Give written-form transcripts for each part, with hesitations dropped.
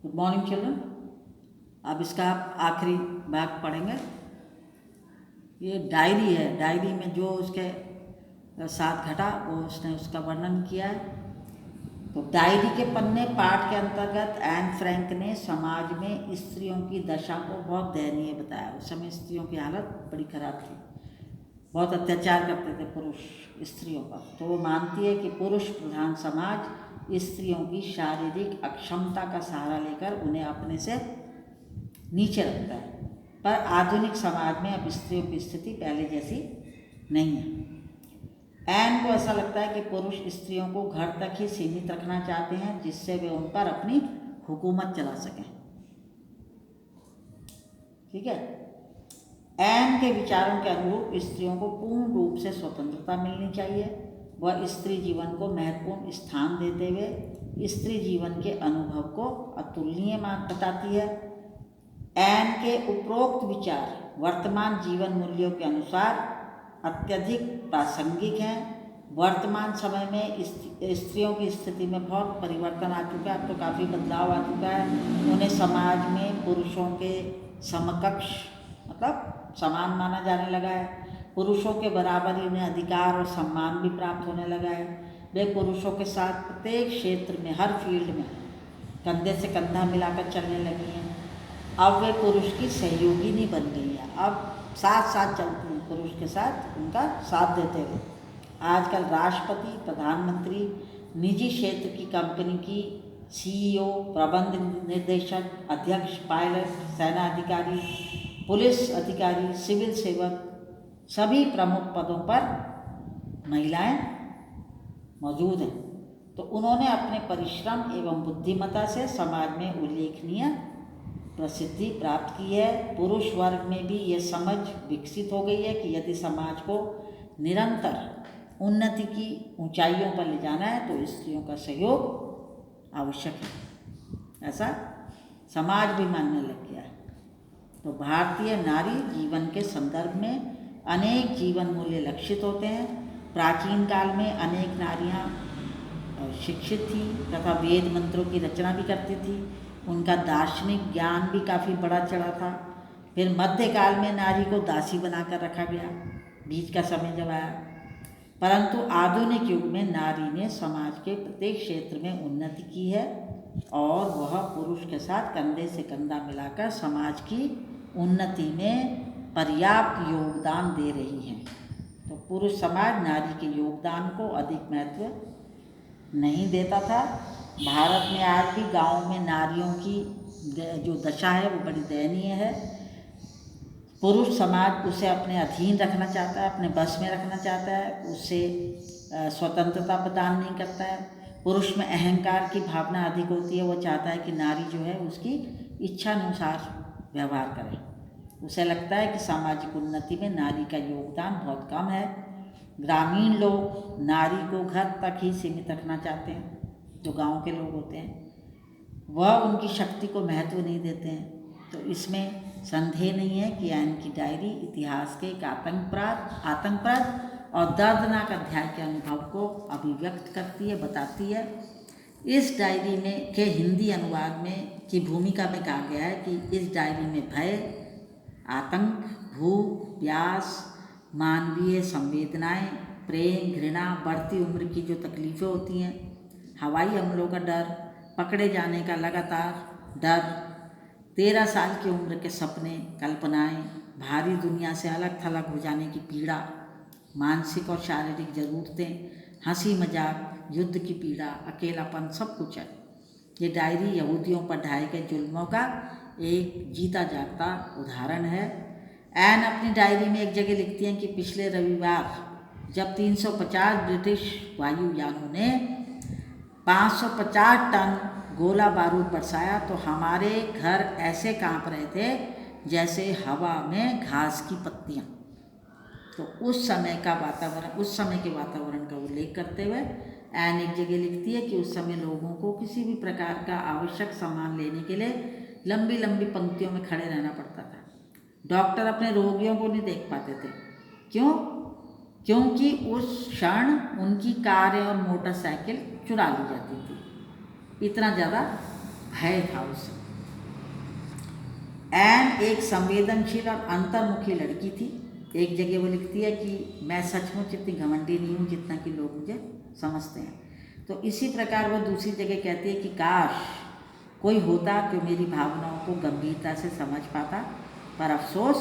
Good morning children. अब इसका आप आखिरी भाग पढ़ेंगे। ये डायरी है, डायरी में जो उसके साथ घटा वो उसने उसका वर्णन किया है। तो डायरी के पन्ने पाठ के अंतर्गत एन फ्रैंक ने समाज में स्त्रियों की दशा को बहुत दयनीय बताया। उस समय स्त्रियों की हालत बड़ी खराब थी, बहुत अत्याचार करते थे पुरुष स्त्रियों का। तो वो मानती है कि पुरुष प्रधान समाज स्त्रियों की शारीरिक अक्षमता का सहारा लेकर उन्हें अपने से नीचे रखता है। पर आधुनिक समाज में अब स्त्रियों की स्थिति पहले जैसी नहीं है। एन को ऐसा लगता है कि पुरुष स्त्रियों को घर तक ही सीमित रखना चाहते हैं, जिससे वे उन पर अपनी हुकूमत चला सकें। ठीक है। एन के विचारों के अनुरूप स्त्रियों को पूर्ण रूप से स्वतंत्रता मिलनी चाहिए। वह स्त्री जीवन को महत्वपूर्ण स्थान देते हुए स्त्री जीवन के अनुभव को अतुलनीय बताती है। एन के उपरोक्त विचार वर्तमान जीवन मूल्यों के अनुसार अत्यधिक प्रासंगिक हैं। वर्तमान समय में स्त्रियों की स्थिति में बहुत परिवर्तन आ चुका है। अब तो काफ़ी बदलाव आ चुका है। उन्हें समाज में पुरुषों के समकक्ष मतलब समान माना जाने लगा है। पुरुषों के बराबर ही उन्हें अधिकार और सम्मान भी प्राप्त होने लगा है। वे पुरुषों के साथ प्रत्येक क्षेत्र में, हर फील्ड में कंधे से कंधा मिलाकर चलने लगी हैं। अब वे पुरुष की सहयोगिनी बन गई है। अब साथ साथ चलती हैं, पुरुष के साथ उनका साथ देते हुए। आजकल राष्ट्रपति, प्रधानमंत्री, निजी क्षेत्र की कंपनी की सीईओ, प्रबंध निर्देशक, अध्यक्ष, पायलट, सेना अधिकारी, पुलिस अधिकारी, सिविल सेवक, सभी प्रमुख पदों पर महिलाएं मौजूद हैं। तो उन्होंने अपने परिश्रम एवं बुद्धिमत्ता से समाज में उल्लेखनीय प्रसिद्धि प्राप्त की है। पुरुष वर्ग में भी यह समझ विकसित हो गई है कि यदि समाज को निरंतर उन्नति की ऊंचाइयों पर ले जाना है तो स्त्रियों का सहयोग आवश्यक है। ऐसा समाज भी मानने लग गया है। तो भारतीय नारी जीवन के संदर्भ में अनेक जीवन मूल्य लक्षित होते हैं। प्राचीन काल में अनेक नारियां शिक्षित थी तथा वेद मंत्रों की रचना भी करती थी। उनका दार्शनिक ज्ञान भी काफ़ी बढ़ा चढ़ा था। फिर मध्यकाल में नारी को दासी बनाकर रखा गया, बीच का समय जब आया। परंतु आधुनिक युग में नारी ने समाज के प्रत्येक क्षेत्र में उन्नति की है और वह पुरुष के साथ कंधे से कंधा मिलाकर समाज की उन्नति में पर्याप्त योगदान दे रही है। तो पुरुष समाज नारी के योगदान को अधिक महत्व नहीं देता था। भारत में आज भी गाँव में नारियों की जो दशा है वो बड़ी दयनीय है। पुरुष समाज उसे अपने अधीन रखना चाहता है, अपने बस में रखना चाहता है, उसे स्वतंत्रता प्रदान नहीं करता है। पुरुष में अहंकार की भावना अधिक होती है। वो चाहता है कि नारी जो है उसकी इच्छा अनुसार व्यवहार करे। उसे लगता है कि सामाजिक उन्नति में नारी का योगदान बहुत कम है। ग्रामीण लोग नारी को घर तक ही सीमित रखना चाहते हैं। जो गांव के लोग होते हैं वह उनकी शक्ति को महत्व नहीं देते हैं। तो इसमें संदेह नहीं है कि एन की डायरी इतिहास के एक आतंकप्रद और दर्दनाक अध्याय के अनुभव को अभिव्यक्त करती है, बताती है। इस डायरी में के हिंदी अनुवाद में की भूमिका में कहा गया है कि इस डायरी में भय, आतंक, भूख, प्यास, मानवीय संवेदनाएं, प्रेम, घृणा, बढ़ती उम्र की जो तकलीफ़ें होती हैं, हवाई हमलों का डर, पकड़े जाने का लगातार डर, 13 साल की उम्र के सपने, कल्पनाएं, भारी दुनिया से अलग थलग हो जाने की पीड़ा, मानसिक और शारीरिक ज़रूरतें, हंसी मजाक, युद्ध की पीड़ा, अकेलापन, सब कुछ है। ये डायरी यहूदियों पर ढाए गए जुल्मों का एक जीता जागता उदाहरण है। एन अपनी डायरी में एक जगह लिखती हैं कि पिछले रविवार जब 350 ब्रिटिश वायुयानों ने 550 टन गोला बारूद बरसाया तो हमारे घर ऐसे कांप रहे थे जैसे हवा में घास की पत्तियाँ। तो उस समय के वातावरण का उल्लेख करते हुए एन एक जगह लिखती है कि उस समय लोगों को किसी भी प्रकार का आवश्यक सामान लेने के लिए लंबी लंबी पंक्तियों में खड़े रहना पड़ता था। डॉक्टर अपने रोगियों को नहीं देख पाते थे। क्योंकि उस क्षण उनकी कारें और मोटरसाइकिल चुरा ली जाती थी। इतना ज़्यादा भय था उस समय। एन एक संवेदनशील और अंतर्मुखी लड़की थी। एक जगह वो लिखती है कि मैं सचमुच इतनी घमंडी नहीं हूँ जितना कि लोग मुझे समझते हैं। तो इसी प्रकार वो दूसरी जगह कहती है कि काश कोई होता जो मेरी भावनाओं को गंभीरता से समझ पाता, पर अफसोस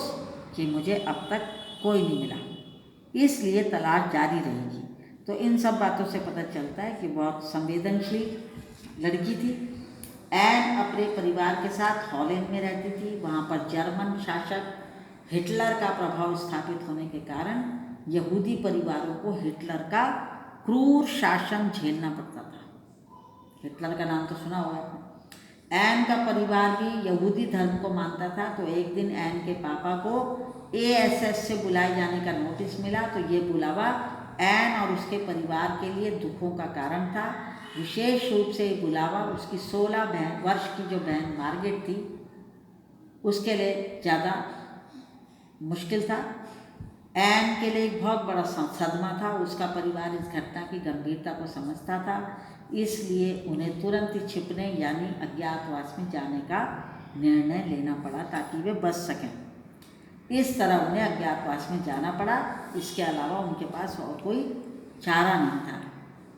कि मुझे अब तक कोई नहीं मिला, इसलिए तलाश जारी रहेगी। तो इन सब बातों से पता चलता है कि बहुत संवेदनशील लड़की थी। एन अपने परिवार के साथ हॉलैंड में रहती थी। वहाँ पर जर्मन शासक हिटलर का प्रभाव स्थापित होने के कारण यहूदी परिवारों को हिटलर का क्रूर शासन झेलना पड़ता था। हिटलर का नाम तो सुना होगा आपने। एन का परिवार भी यहूदी धर्म को मानता था। तो एक दिन एन के पापा को एएसएस से बुलाए जाने का नोटिस मिला। तो ये बुलावा एन और उसके परिवार के लिए दुखों का कारण था। विशेष रूप से ये बुलावा उसकी 16 वर्ष की जो बहन मार्गरेट थी उसके लिए ज़्यादा मुश्किल था। एन के लिए एक बहुत बड़ा सदमा था। उसका परिवार इस घटना की गंभीरता को समझता था, इसलिए उन्हें तुरंत ही छिपने यानी अज्ञातवास में जाने का निर्णय लेना पड़ा ताकि वे बच सकें। इस तरह उन्हें अज्ञातवास में जाना पड़ा। इसके अलावा उनके पास और कोई चारा नहीं था।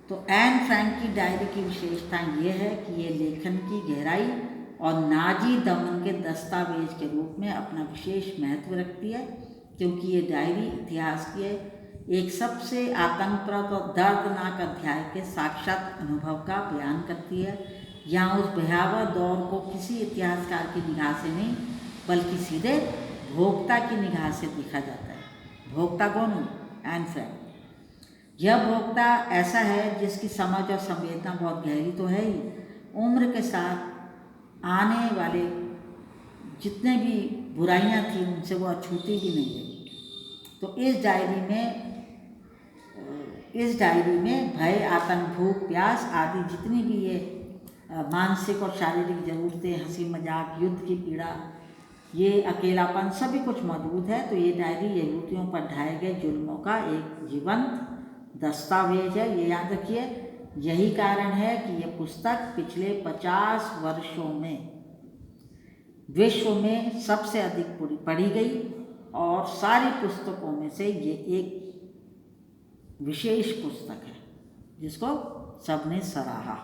तो एन फ्रैंक की डायरी की विशेषता ये है कि ये लेखन की गहराई और नाजी दमन के दस्तावेज के रूप में अपना विशेष महत्व रखती है, क्योंकि ये डायरी इतिहास के एक सबसे आतंकप्रद और दर्दनाक अध्याय के साक्षात अनुभव का बयान करती है। यहाँ उस भयावह दौर को किसी इतिहासकार की निगाह से नहीं बल्कि सीधे भोक्ता की निगाह से देखा जाता है। भोक्ता कौन है? Anne Frank. यह भोक्ता ऐसा है जिसकी समझ और संवेदना बहुत गहरी तो है ही, उम्र के साथ आने वाले जितने भी बुराइयां थी उनसे वो अछूती भी नहीं रही। तो इस डायरी में भय, आतंक, भूख, प्यास आदि जितनी भी ये मानसिक और शारीरिक ज़रूरतें, हंसी मजाक, युद्ध की पीड़ा, ये अकेलापन, सभी कुछ मौजूद है। तो ये डायरी यहूदियों पर ढाए गए जुल्मों का एक जीवंत दस्तावेज है, ये याद रखिए। यही कारण है कि यह पुस्तक पिछले 50 वर्षों में विश्व में सबसे अधिक पढ़ी गई और सारी पुस्तकों में से ये एक विशेष पुस्तक है जिसको सबने सराहा।